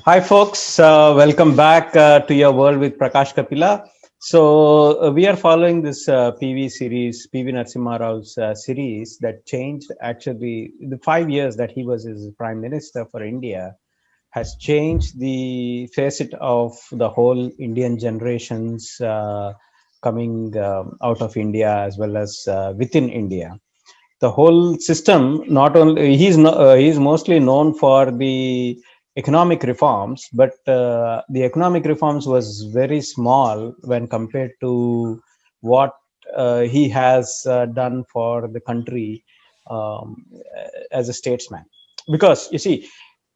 Hi, folks. Welcome back to your world with Prakash Kapila. We are following this PV series, PV Narasimha Rao's series that changed actually the 5 years that he was his prime minister for India has changed the facet of the whole Indian generations coming out of India as well as within India. The whole system, not only he's mostly known for the economic reforms, but the economic reforms was very small when compared to what he has done for the country um, as a statesman. Because you see,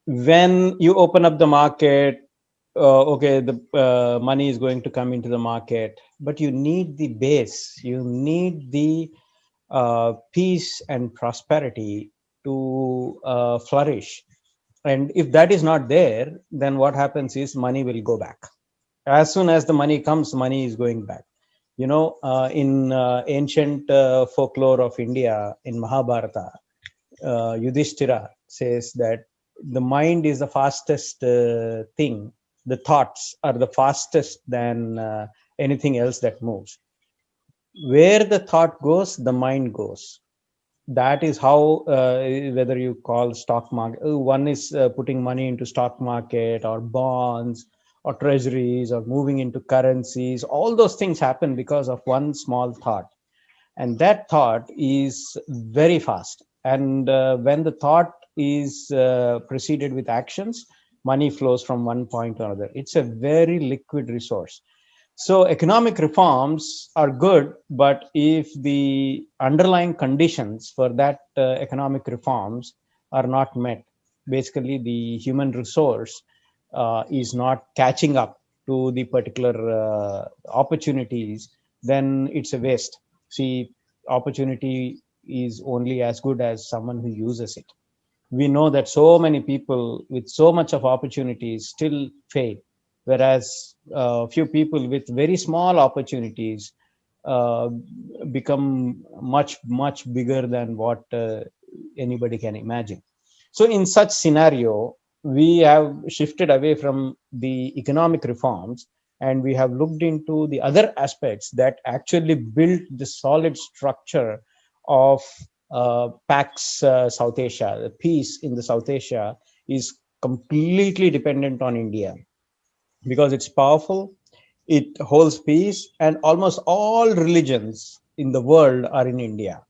when you open up the market, okay, the money is going to come into the market, but you need the base, you need the peace and prosperity to flourish. And if that is not there, then what happens is money will go back. As soon as the money comes, money is going back. In ancient folklore of India, in Mahabharata, Yudhishthira says that the mind is the fastest thing. The thoughts are the fastest than anything else that moves. Where the thought goes, the mind goes. That is how, whether you call stock market, one is putting money into stock market or bonds or treasuries or moving into currencies. All those things happen because of one small thought, and that thought is very fast. And when the thought is preceded with actions, money flows from one point to another. It's a very liquid resource. So economic reforms are good, but if the underlying conditions for that economic reforms are not met, basically the human resource is not catching up to the particular opportunities, then it's a waste. See, opportunity is only as good as someone who uses it. We know that so many people with so much of opportunities still fail, whereas few people with very small opportunities uh, become much bigger than what anybody can imagine. So in such scenario, we have shifted away from the economic reforms, and we have looked into the other aspects that actually build the solid structure of Pax South Asia. The peace in the South Asia is completely dependent on India because it's powerful, it holds peace, and almost all religions in the world are in India.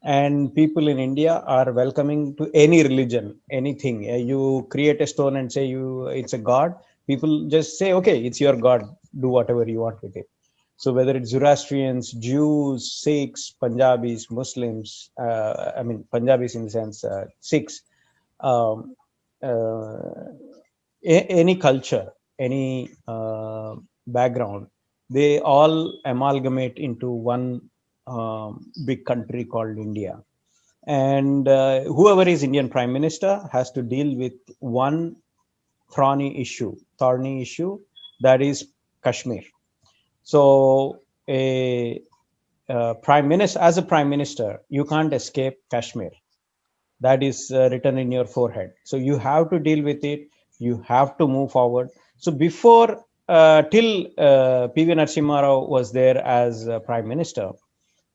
And people in India are welcoming to any religion, anything. You create a stone and say it's a god. People just say, okay, it's your god. Do whatever you want with it. So whether it's Zoroastrians, Jews, Sikhs, Punjabis, Muslims, I mean Punjabis in the sense Sikhs, um, uh, any culture, any background, they all amalgamate into one big country called India. And whoever is Indian Prime Minister has to deal with one thorny issue, that is Kashmir. So as a prime minister, you can't escape Kashmir. That is written in your forehead. So you have to deal with it. You have to move forward. So before, till PV Narasimha Rao was there as prime minister,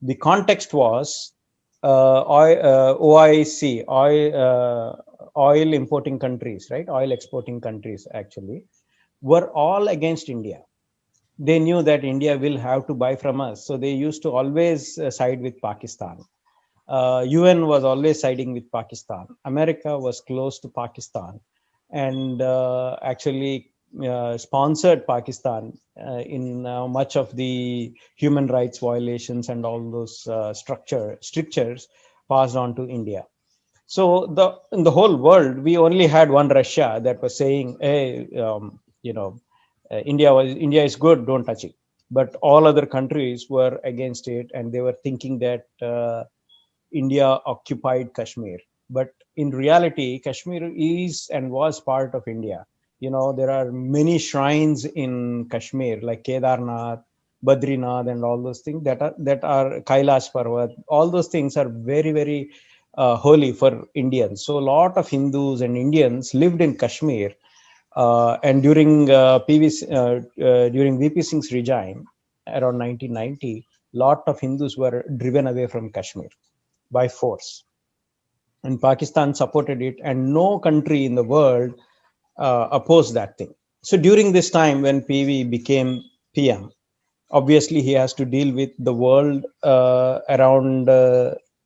the context was OIC, oil importing countries, right? Oil exporting countries actually were all against India. They knew that India will have to buy from us. So they used to always side with Pakistan. UN was always siding with Pakistan. America was close to Pakistan and actually sponsored Pakistan in much of the human rights violations and all those strictures passed on to India. So in the whole world, we only had one Russia that was saying, "Hey, India is good, don't touch it." But all other countries were against it, and they were thinking that India occupied Kashmir. But in reality, Kashmir is and was part of India. There are many shrines in Kashmir, like Kedarnath, Badrinath, and all those things that are Kailash Parvat. All those things are very, very holy for Indians. So a lot of Hindus and Indians lived in Kashmir And during during VP Singh's regime around 1990, lot of Hindus were driven away from Kashmir by force, and Pakistan supported it, and no country in the world opposed that thing. So during this time, when PV became PM, obviously he has to deal with the world around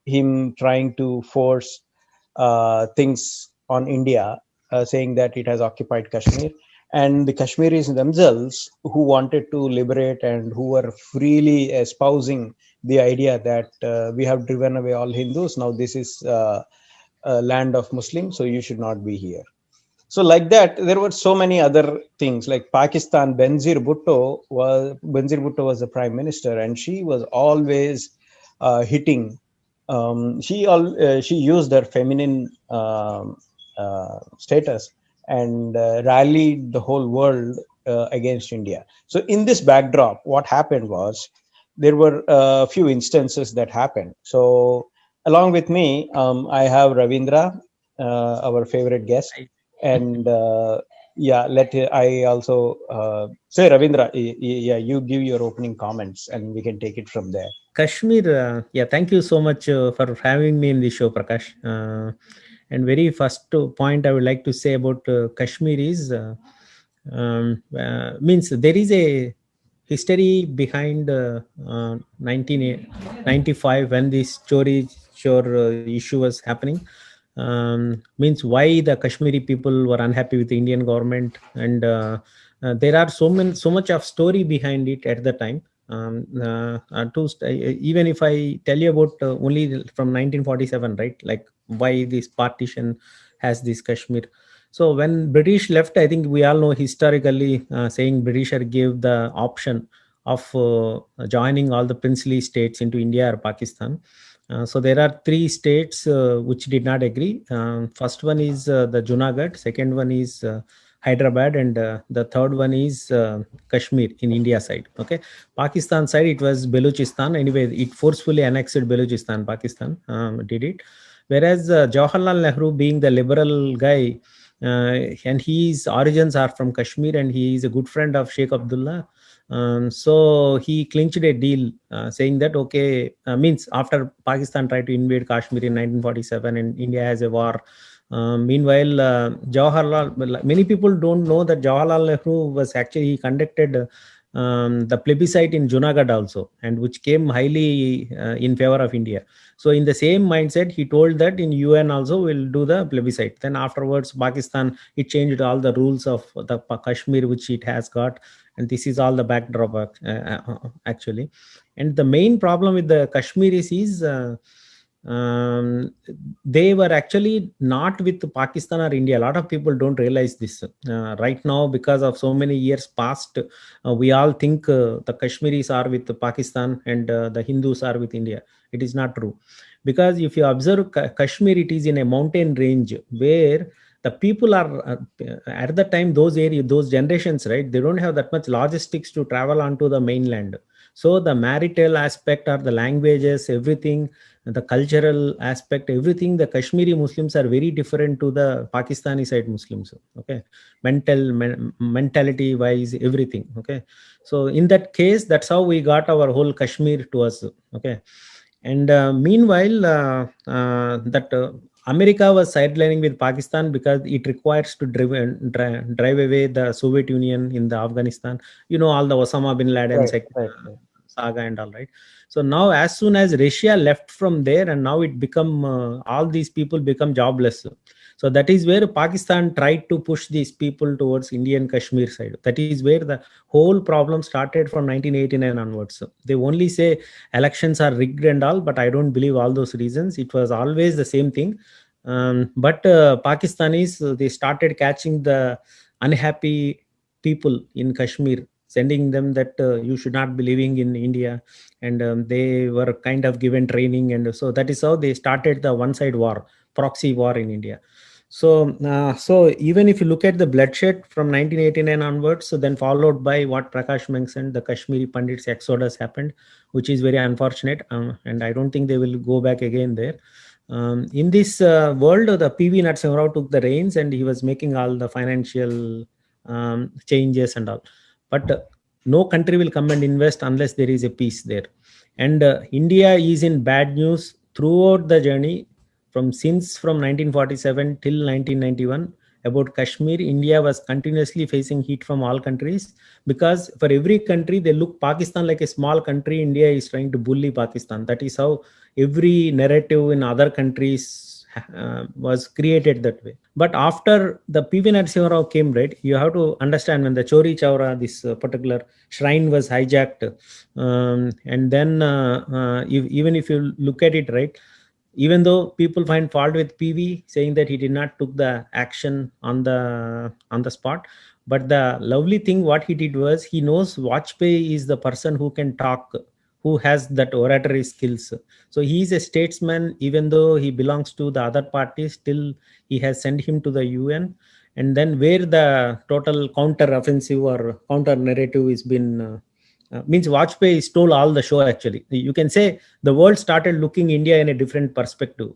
him, trying to force things on India, saying that it has occupied Kashmir. And the Kashmiris themselves, who wanted to liberate and who were freely espousing the idea that we have driven away all Hindus, now this is a land of Muslims, so you should not be here. So like that, there were so many other things. Like Pakistan, Benazir Bhutto was the prime minister, and she was always hitting. She used her feminine status and rallied the whole world against India. So in this backdrop, what happened was there were a few instances that happened. So along with me, I have Ravindra, our favorite guest, and yeah, let I also say Ravindra, yeah, you give your opening comments and we can take it from there. Kashmir, yeah, thank you so much for having me in the show, Prakash. And very first point I would like to say about Kashmir is means there is a history behind 1995 when this Chori Chor issue was happening. Means why the Kashmiri people were unhappy with the Indian government, and there are so much of story behind it at the time. Even if I tell you about only from 1947, right, like why this partition has this Kashmir. So when British left, I think we all know historically, saying Britisher gave the option of joining all the princely states into India or Pakistan. So there are three states which did not agree. First one is the Junagadh, second one is Hyderabad, and the third one is Kashmir in India side. Okay, Pakistan side it was Balochistan. Anyway, it forcefully annexed Balochistan. Pakistan did it, whereas Jawaharlal Nehru, being the liberal guy, and his origins are from Kashmir, and he is a good friend of Sheikh Abdullah. So he clinched a deal saying that okay, means after Pakistan tried to invade Kashmir in 1947 and India has a war. Meanwhile, Jawaharlal, many people don't know that Jawaharlal Nehru was actually, he conducted the plebiscite in Junagadh also, and which came highly in favor of India. So in the same mindset, he told that in UN also we'll do the plebiscite. Then afterwards, Pakistan, it changed all the rules of the Kashmir which it has got, and this is all the backdrop actually. And the main problem with the Kashmiris is they were actually not with Pakistan or India. A lot of people don't realize this right now, because of so many years past. We all think the Kashmiris are with Pakistan and the Hindus are with India. It is not true, because if you observe Kashmir, it is in a mountain range where the people are at the time, those generations, right, they don't have that much logistics to travel onto the mainland. So the marital aspect or the languages, everything, the cultural aspect, everything, the Kashmiri Muslims are very different to the Pakistani side Muslims. Okay, mentality wise, everything. Okay, so in that case, that's how we got our whole Kashmir to us. Okay, and meanwhile, that America was sidelining with Pakistan because it requires to drive away the Soviet Union in the Afghanistan. You know all the Osama bin Laden Right. saga and all, right. So now as soon as Russia left from there, and now it become all these people become jobless. So that is where Pakistan tried to push these people towards Indian Kashmir side. That is where the whole problem started from 1989 onwards. They only say elections are rigged and all, but I don't believe all those reasons. It was always the same thing. But Pakistanis, they started catching the unhappy people in Kashmir, sending them that you should not be living in India, and they were kind of given training, and so that is how they started the one side war, proxy war in India. So even if you look at the bloodshed from 1989 onwards, so then followed by what Prakash mentioned, the Kashmiri Pandits exodus happened, which is very unfortunate, and I don't think they will go back again there. In this world, the PV Narasimha Rao took the reins, and he was making all the financial changes and all. But no country will come and invest unless there is a peace there. And India is in bad news throughout the journey from 1947 till 1991 about Kashmir. India was continuously facing heat from all countries, because for every country they look Pakistan like a small country. India is trying to bully Pakistan. That is how every narrative in other countries was created that way. But after the PV Narasimha Rao came, right, you have to understand, when the Chori Chowra, this particular shrine was hijacked, and then even if you look at it, right, even though people find fault with PV, saying that he did not took the action on the spot, but the lovely thing what he did was, he knows Vajpayee is the person who can talk, who has that oratory skills. So he is a statesman, even though he belongs to the other party, still he has sent him to the UN. And then where the total counter offensive or counter narrative has been means Vajpayee stole all the show. Actually, you can say the world started looking India in a different perspective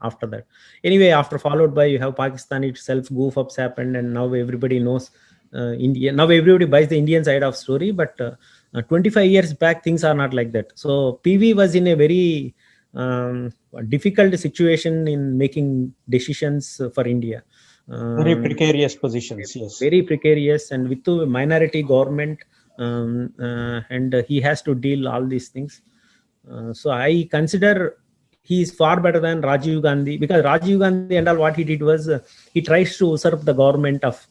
after that. Anyway, after followed by, you have Pakistan itself, goof ups happened, and now everybody knows India. Now everybody buys the Indian side of story, but 25 years back things are not like that. So PV was in a very difficult situation in making decisions for India. Very precarious positions, yes. Very precarious, and with the minority government, and he has to deal all these things. So I consider he is far better than Rajiv Gandhi, because Rajiv Gandhi and all, what he did was, he tries to usurp the government of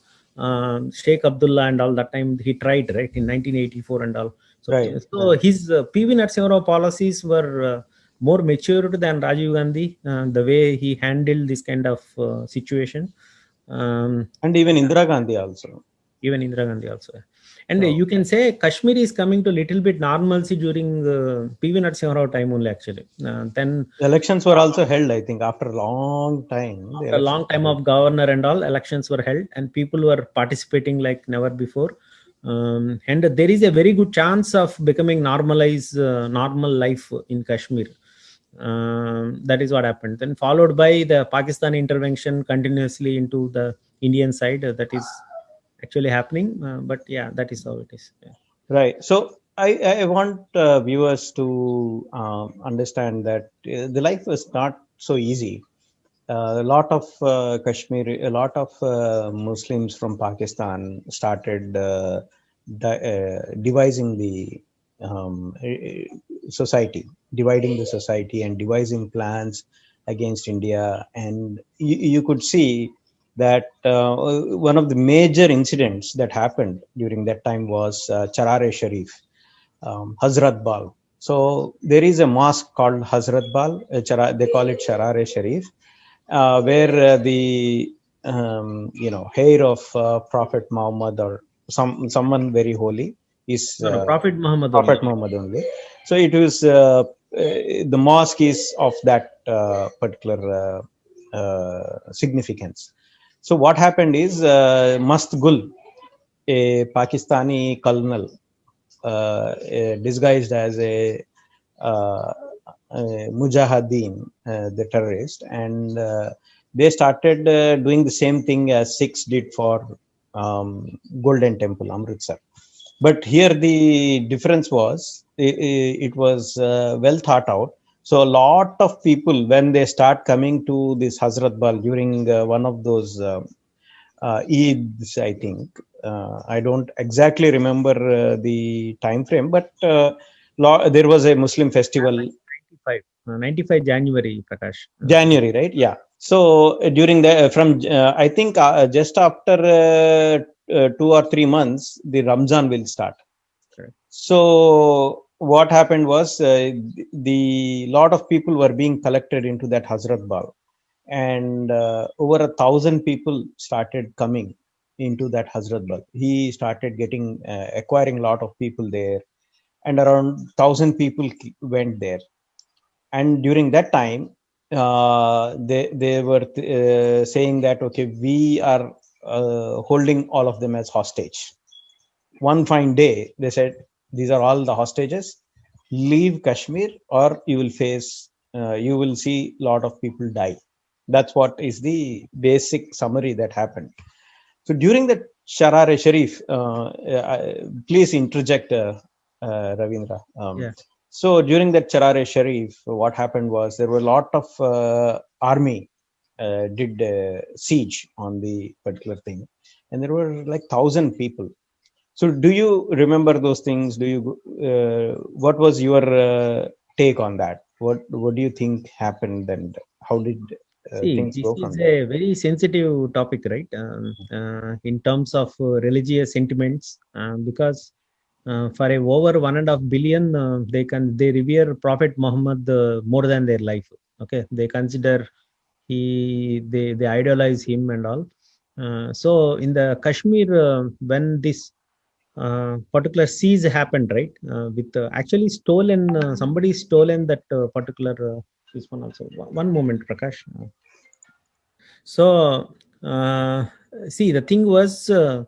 Sheikh Abdullah and all. That time he tried, right, in 1984 and all. So, Right. So his PV Narasimha Rao policies were more matured than Rajiv Gandhi, the way he handled this kind of situation. And even Indira Gandhi also. Even Indira Gandhi also. And you can say Kashmir is coming to little bit normalcy during PV Narasimha Rao time only, actually. Then elections were also held, I think, after a long time. After a long time of governor and all, elections were held, and people were participating like never before. And there is a very good chance of becoming normalized, normal life in Kashmir. That is what happened. Then followed by the Pakistan intervention continuously into the Indian side. That is actually happening. But yeah, that is how it is. Yeah. Right. So I want viewers to understand that the life was not so easy. A lot of a lot of Muslims from Pakistan started devising the society, dividing the society and devising plans against India. And you could see that one of the major incidents that happened during that time was Charare Sharif, Hazrat Bal. So there is a mosque called Hazrat Bal, they call it Charare Sharif, where the hair of Prophet Muhammad or someone very holy is Prophet Muhammad Muhammad only. So it was the mosque is of that particular significance. So what happened is Mast Gul, a Pakistani colonel disguised as a Mujahideen, the terrorist, and they started doing the same thing as Sikhs did for Golden Temple, Amritsar. But here the difference was it was well thought out. So a lot of people, when they start coming to this Hazrat Bal during one of those Eids, I think, I don't exactly remember the time frame, but there was a Muslim festival. 95 January, Prakash. January, right? Yeah. So during the I think just after 2 or 3 months, the Ramzan will start. Correct. So what happened was the lot of people were being collected into that Hazrat Bal, and over 1,000 people started coming into that Hazrat Bal. He started getting acquiring a lot of people there, and around 1,000 people went there. And during that time, they were saying that, okay, we are holding all of them as hostage. One fine day, they said, these are all the hostages. Leave Kashmir, or you will face, you will see a lot of people die. That's what is the basic summary that happened. So during the Sharar-e-Sharif, please interject, Ravindra. Yeah. So during that Sharar-e-Sharif, what happened was there were a lot of army did siege on the particular thing, and there were like 1,000 people. So do you remember those things? Do you? What was your take on that? What do you think happened, and how did See, things this go from is there? a very sensitive topic, right? In terms of religious sentiments, because for a over 1.5 billion, they revere Prophet Muhammad more than their life. Okay, they consider they idolize him and all. So in the Kashmir, when this particular siege happened, right? With actually stolen, somebody stolen that particular. This one also. One moment, Prakash. So, see, the thing was, it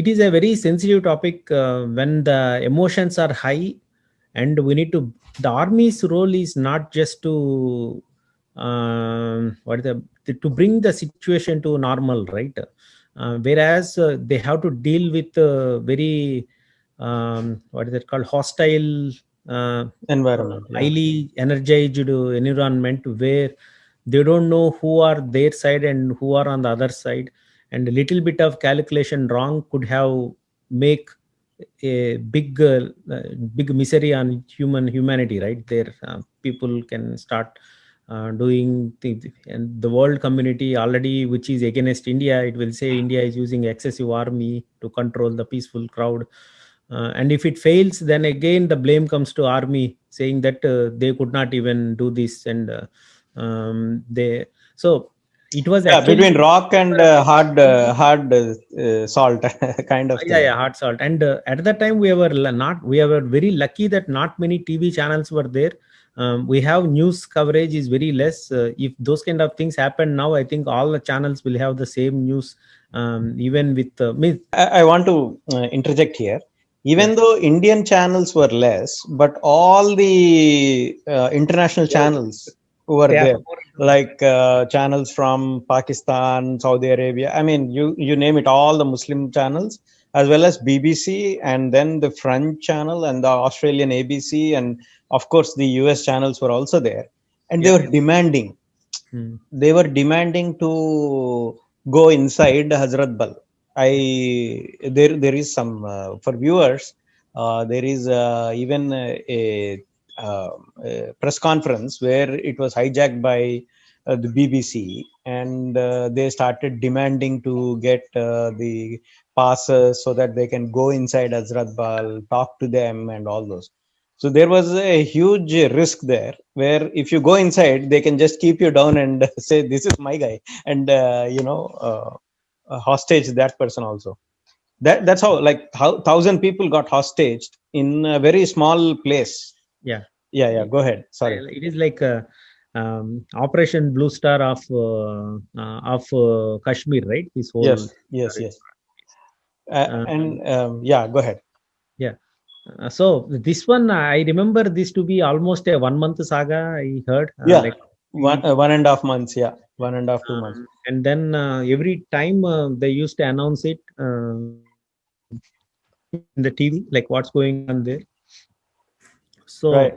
is a very sensitive topic when the emotions are high, and we need to. The army's role is not just to what is to bring the situation to normal, right? Whereas they have to deal with very what is it called, hostile, Environment, yeah. highly energized environment where they don't know who are their side and who are on the other side, and a little bit of calculation wrong could have make a big misery on humanity, right there. People can start doing things, and the world community already, which is against India, it will say India is using excessive army to control the peaceful crowd. And if it fails, then again the blame comes to army, saying that they could not even do this, and they so it was Yeah, between actually rock and hard salt kind of yeah, thing. yeah, hard salt. And at that time we were very lucky that not many TV channels were there. We have news coverage is very less. If those kind of things happen now, I think all the channels will have the same news. Even with I want to interject here. yeah, Even though Indian channels were less, but all the international channels were they are there, more. like channels from Pakistan, Saudi Arabia. I mean, you name it, all the Muslim channels, as well as BBC, and then the French channel and the Australian ABC, and of course the US channels were also there, and they Yeah. were demanding. Hmm. They were demanding to go inside Hazrat Bal. There is some for viewers. There is even a press conference where it was hijacked by the BBC, and they started demanding to get the passes so that they can go inside Hazrat Bal, talk to them, and all those. So there was a huge risk there, where if you go inside, they can just keep you down and say, "This is my guy," and hostage that person also. That's how, like, how 1,000 people got hostaged in a very small place. Yeah. Yeah, yeah. Go ahead. Sorry. It is like Operation Blue Star of Kashmir, right? This whole Yes, yes, story. yes. Uh, And yeah, go ahead. yeah. So this one, I remember this to be almost a 1 month saga. I heard Yeah, like we, 1.5 months. Yeah, 1.5 2 months. and then every time they used to announce it in the TV, like what's going on there. So Right.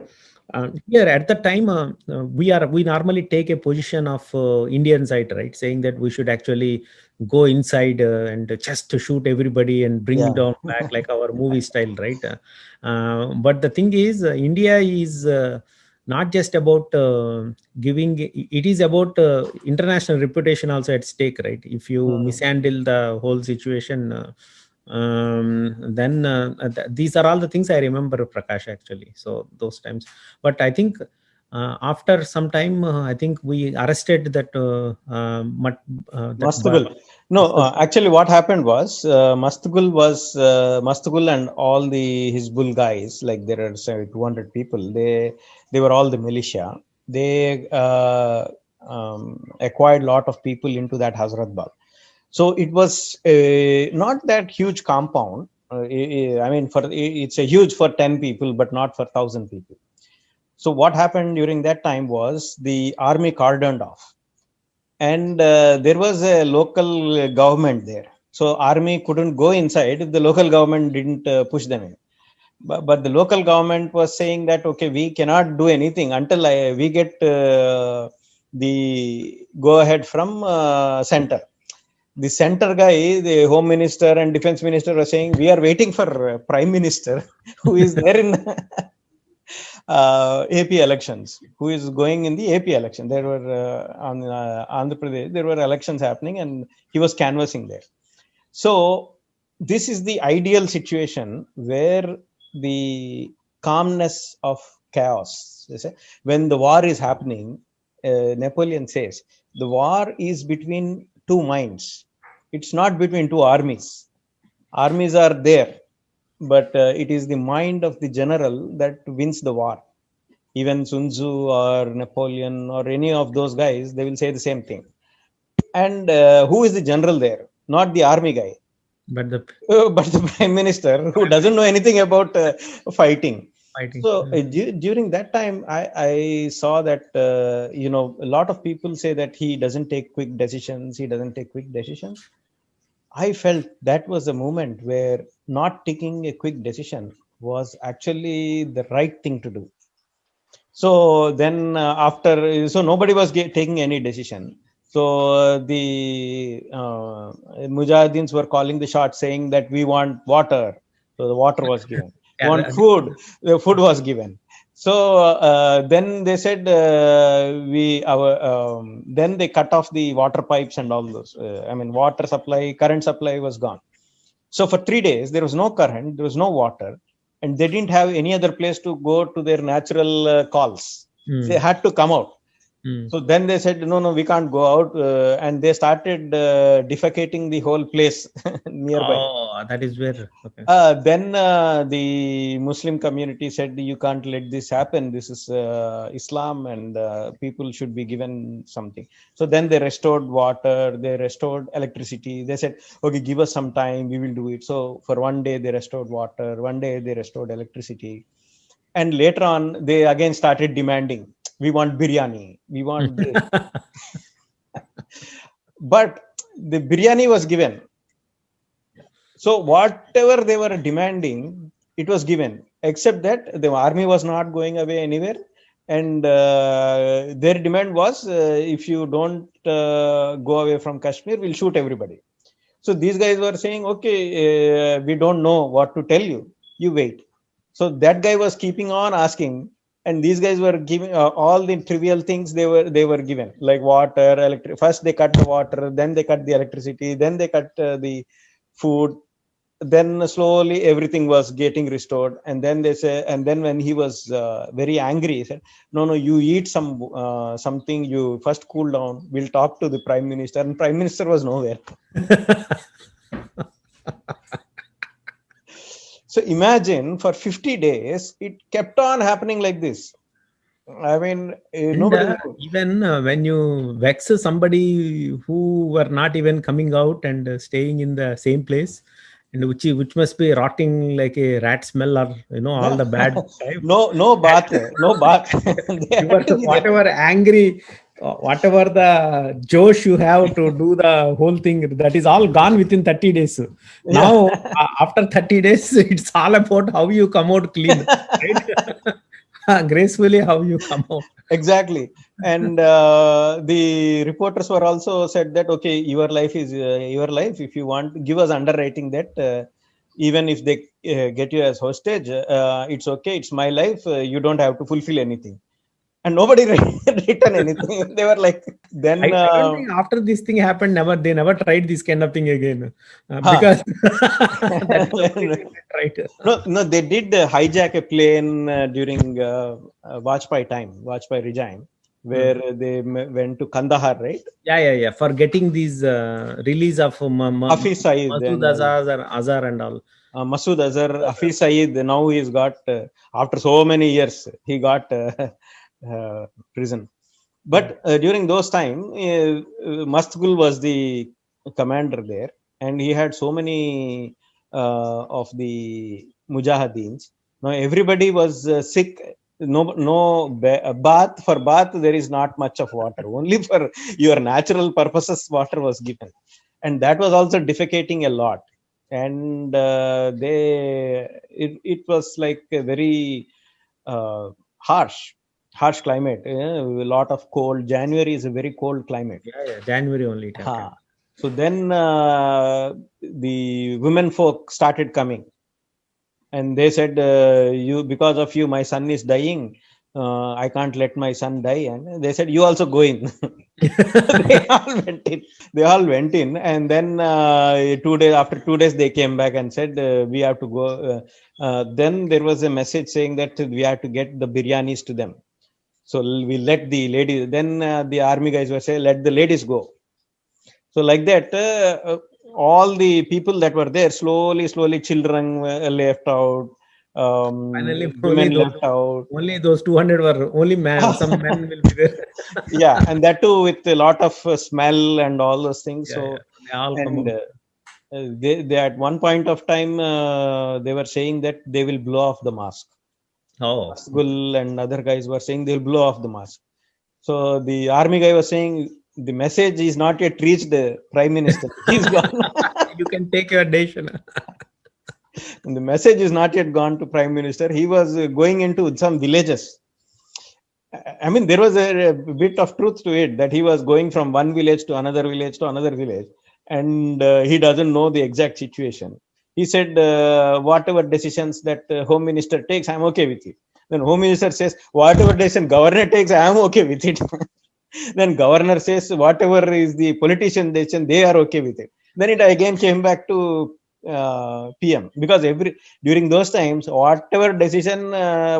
here at the time, we normally take a position of Indian side, right, saying that we should actually go inside and just to shoot everybody and bring Yeah. down back like our movie style, right? But the thing is, India is not just about giving; it is about international reputation also at stake, right? If you Hmm. mishandle the whole situation. Then these are all the things I remember, Prakash, actually. So those times, but I think after some time, I think we arrested that that Mastugul. No, actually, what happened was Mastugul and all the Hizbul guys. Like, there are say 200 people. They were all the militia. They acquired a lot of people into that Hazrat Bal. So it was not that huge compound. I mean, it's a huge for 10 people, but not for 1,000 people. So what happened during that time was the army cordoned off. and there was a local government there. So army couldn't go inside if the local government didn't push them in. But the local government was saying that okay, we cannot do anything until we get the go ahead from center. The center guy, the home minister and defense minister, were saying we are waiting for prime minister who is there in AP elections, who is going in the AP election. There were on Andhra Pradesh, there were elections happening, and he was canvassing there. So this is the ideal situation where the calmness of chaos. When the war is happening, Napoleon says the war is between two minds. It's not between two armies. Armies are there, but it is the mind of the general that wins the war. Even Sun Tzu or Napoleon or any of those guys, they will say the same thing. And who is the general there? Not the army guy, But the but the prime minister who doesn't know anything about fighting. fighting. So during that time, I saw that a lot of people say that he doesn't take quick decisions. He doesn't take quick decisions. I felt that was a moment where not taking a quick decision was actually the right thing to do. So then so nobody was taking any decision. So the Mujahidins were calling the shots, saying that we want water. So the water was given. Yeah, Want food? The food was given. So then they said then they cut off the water pipes and all those. Water supply, current supply was gone. So for 3 days there was no current, there was no water, and they didn't have any other place to go to their natural calls. They had to come out. So then they said, no, we can't go out. And they started defecating the whole place nearby. Oh, that is where. Okay. Then the Muslim community said, you can't let this happen. This is Islam, and people should be given something. So then they restored water, they restored electricity. They said, okay, give us some time, we will do it. So for one day they restored water, one day they restored electricity. And later on, they again started demanding, we want biryani, we want this. But the biryani was given. So whatever they were demanding, it was given, except that the army was not going away anywhere. And their demand was, if you don't go away from Kashmir, we'll shoot everybody. So these guys were saying, okay, we don't know what to tell you. You wait. So that guy was keeping on asking, and these guys were giving all the trivial things they were given, like water, electric. First they cut the water, then they cut the electricity, then they cut the food. Then slowly everything was getting restored, and then they say, and then when he was very angry, he said, no, you eat something, you first cool down, we'll talk to the prime minister. And prime minister was nowhere. So imagine for 50 days it kept on happening like this. Nobody even when you vex somebody who were not even coming out and staying in the same place, and which must be rotting like a rat smell, or all the bad type. no bath. Whatever angry, whatever the josh you have to do the whole thing, that is all gone within 30 days. Now after 30 days, it's all about how you come out clean, right? Gracefully, how you come out. Exactly. And the reporters were also said that, okay, your life is your life. If you want, give us underwriting that even if they get you as hostage, it's okay. It's my life. You don't have to fulfill anything. And nobody written anything. They were like, then I don't think after this thing happened, they never tried this kind of thing again, because right. No, they did hijack a plane during Vajpayee regime, where they went to Kandahar, right? Yeah. For getting these release of Hafiz Saeed, Masood Azhar and all. Masood Azhar, Hafiz Saeed. Now he's got after so many years, he got prison. But during those time, Mastgul was the commander there, and he had so many of the Mujahidins. Now everybody was sick bath. For bath, there is not much of water. Only for your natural purposes, water was given, and that was also defecating a lot. And it was like a very harsh climate. A lot of cold. January is a very cold climate. Yeah, January only it happened. So then the women folk started coming, and they said, "You, because of you, my son is dying. I can't let my son die." And they said, "You also go in." They all went in. They all went in, and then 2 days after 2 days, they came back and said, "We have to go." Then there was a message saying that we have to get the biryanis to them. So we let the ladies. Then the army guys were saying, "Let the ladies go." So like that, all the people that were there, slowly, children left out. Finally, Women left out. Only those 200 were only men. Some men will be there. Yeah, and that too with a lot of smell and all those things. So They all come and out. they at one point of time they were saying that they will blow off the mask. Oh, Asgul and other guys were saying they'll blow off the mask. So the army guy was saying the message is not yet reached the prime minister. He's gone. You can take your nation. And the message is not yet gone to prime minister. He was going into some villages. I mean, there was a bit of truth to it that he was going from one village to another village to another village, and he doesn't know the exact situation. He said, whatever decisions that home minister takes, I'm okay with it. Then home minister says, whatever decision governor takes, I'm okay with it. Then governor says, whatever is the politician decision, they are okay with it. Then it again came back to PM, because during those times, whatever decision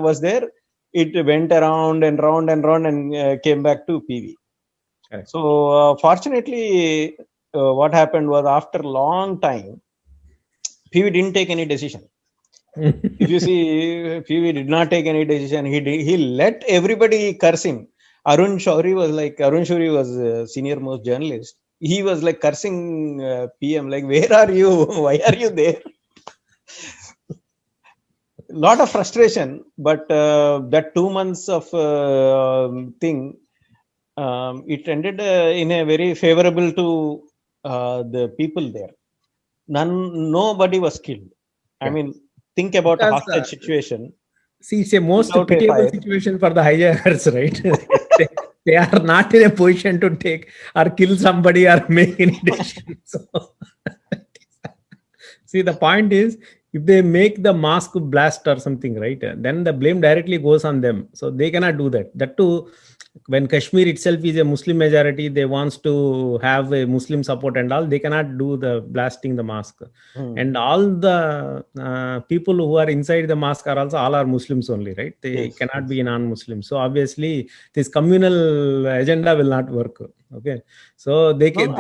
was there, it went around and round and round and came back to PV. Correct. So fortunately, what happened was after a long time, PV didn't take any decision. If you see, PV did not take any decision. He let everybody curse him. Arun Shourie was a senior most journalist. He was like cursing PM, like, where are you? Why are you there? Lot of frustration, but that 2 months of thing, it ended in a very favorable to the people there. Nobody was killed. I mean, think about a hostage situation. See, it's a most pitiable situation for the hijackers, right? they are not in a position to take or kill somebody or make any decision. So, see, the point is, if they make the mask blast or something, right, then the blame directly goes on them. So they cannot do that. That too, when Kashmir itself is a Muslim majority, they wants to have a Muslim support and all, they cannot do the blasting the mosque. And all the people who are inside the mosque are also all are Muslims only, right? They cannot be non-Muslim. So obviously this communal agenda will not work. Okay, so they can.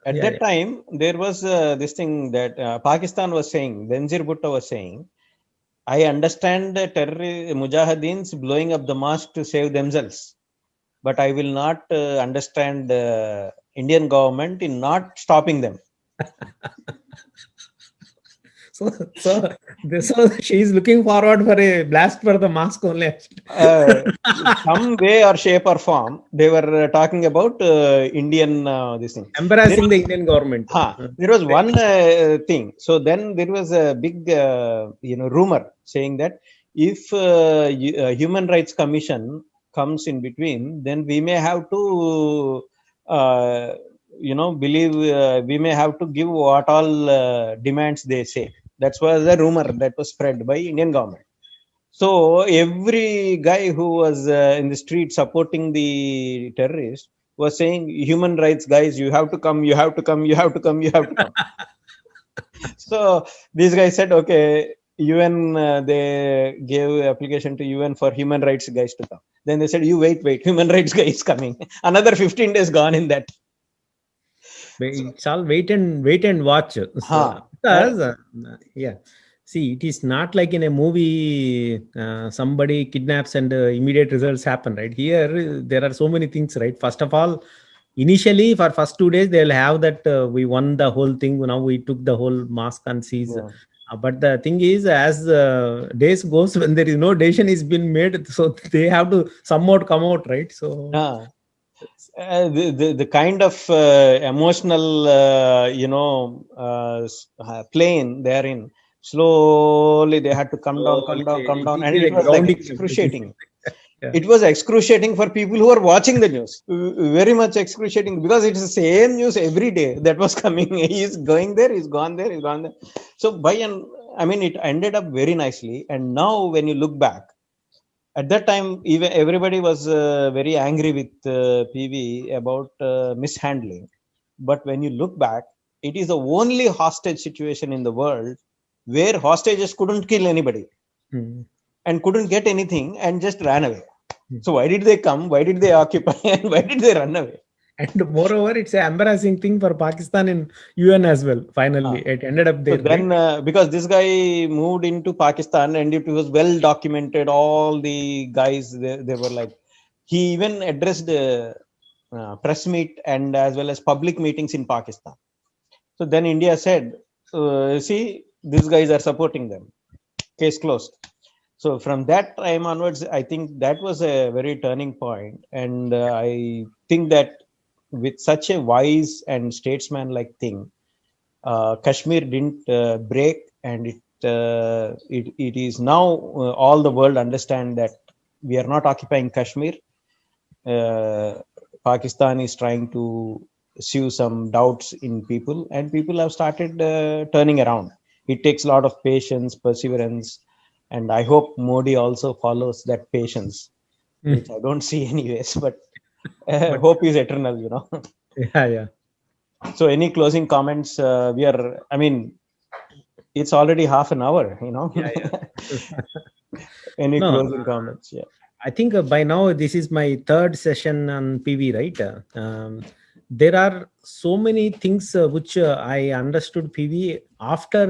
At that time, there was this thing that Pakistan was saying, Benazir Bhutto was saying, I understand the Mujahideens blowing up the mosque to save themselves, but I will not understand the Indian government in not stopping them. So she is looking forward for a blast for the mosque only. Some way or shape or form, they were talking about Indian this thing. Embarrassing the Indian government. There was one thing. So then there was a big, rumor saying that if Human Rights Commission comes in between, then we may have to, we may have to give what all demands they say. That was the rumor that was spread by Indian government. So every guy who was in the street supporting the terrorists was saying, human rights guys, you have to come, you have to come, you have to come, you have to come. So these guys said, okay, UN, they gave application to UN for human rights guys to come. Then they said, you wait, human rights guy is coming. Another 15 days gone in that. It's all wait and watch. So, because, see, it is not like in a movie, somebody kidnaps and immediate results happen, right? Here, there are so many things, right? First of all, initially, for first 2 days, they'll have that we won the whole thing. Now we took the whole mosque and seized. But the thing is, as days goes, when there is no decision is been made, so they have to somewhat come out, right? So Ah. The kind of emotional plane they're in, slowly they had to come down, and it is it a was like grounding. excruciating. Yeah. It was excruciating for people who are watching the news. Very much excruciating, because it's the same news every day that was coming. He's going there, he's gone there, he's gone there. So it ended up very nicely. And now when you look back, at that time, even everybody was very angry with PV about mishandling. But when you look back, it is the only hostage situation in the world where hostages couldn't kill anybody Hmm. and couldn't get anything and just ran away. Hmm. So why did they come? Why did they occupy? And why did they run away? And moreover, it's an embarrassing thing for Pakistan in UN as well. Finally, it ended up So there, then, right? because this guy moved into Pakistan and it was well documented, all the guys, they were like, he even addressed press meet and as well as public meetings in Pakistan. So then India said, see, these guys are supporting them. Case closed. So from that time onwards, I think that was a very turning point. And I think that with such a wise and statesman-like thing, Kashmir didn't break, and it is now all the world understand that we are not occupying Kashmir. Pakistan is trying to sow some doubts in people, and people have started turning around. It takes a lot of patience, perseverance, and I hope Modi also follows that patience, which I don't see anyways. But But hope is eternal. yeah, yeah. So, any closing comments? It's already half an hour. Yeah, yeah. Any No, closing comments? Yeah. I think by now this is my third session on PV, right? There are so many things which I understood PV after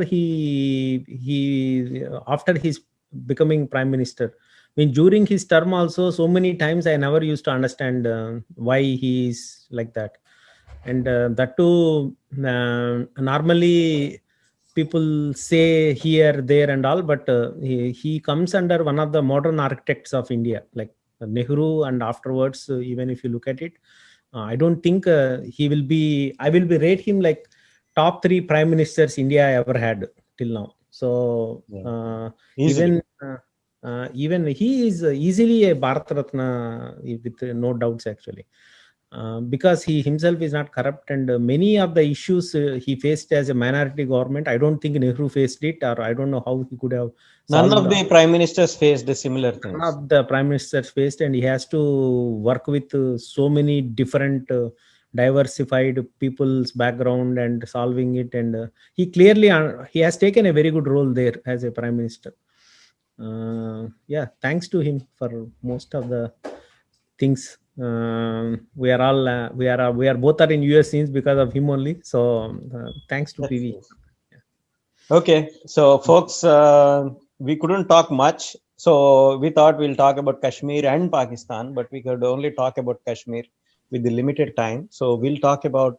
after his becoming prime minister. I mean, during his term also, so many times I never used to understand why he is like that, and that too. Normally, people say here, there, and all, but he comes under one of the modern architects of India, like Nehru, and afterwards, even if you look at it, I don't think he will be. I will be rate him like top three prime ministers India ever had till now. So Yeah. Easily. even he is easily a Bharat Ratna with no doubts actually. Because he himself is not corrupt, and many of the issues he faced as a minority government, I don't think Nehru faced it, or I don't know how he could have None solved. of the prime ministers faced similar None things. of the prime ministers faced, and he has to work with so many different diversified people's background and solving it, and he clearly he has taken a very good role there as a prime minister. Yeah, thanks to him for most of the things. We are all we are both are in US scenes because of him only. So thanks to Yes, PV. yes. Okay, so folks, we couldn't talk much. So we thought we'll talk about Kashmir and Pakistan, but we could only talk about Kashmir with the limited time. So we'll talk about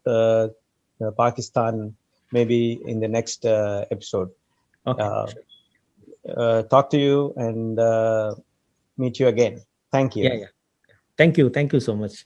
Pakistan maybe in the next episode. Okay, Uh, talk to you and meet you again. Thank you. yeah. Thank you so much.